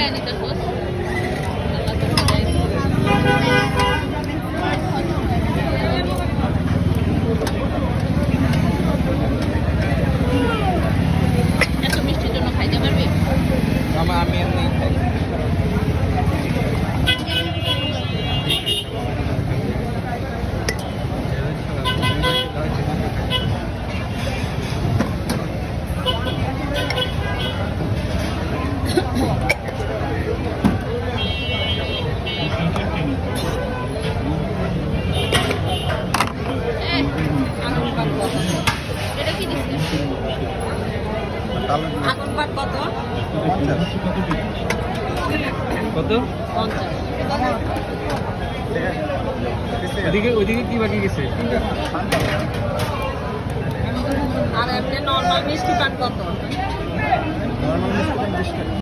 মিলাই নিতেছস এত মিষ্টির জন্য খাইতে পারবি? আমি এমনি খাই। এটা কি দিচ্ছে? আগুন পাট কত? কত? 50। ওইদিকে কি বাকি গেছে? আর এমনি নর্মাল মিষ্টি পাট কত? নরমাল মিষ্টি 50 টাকা।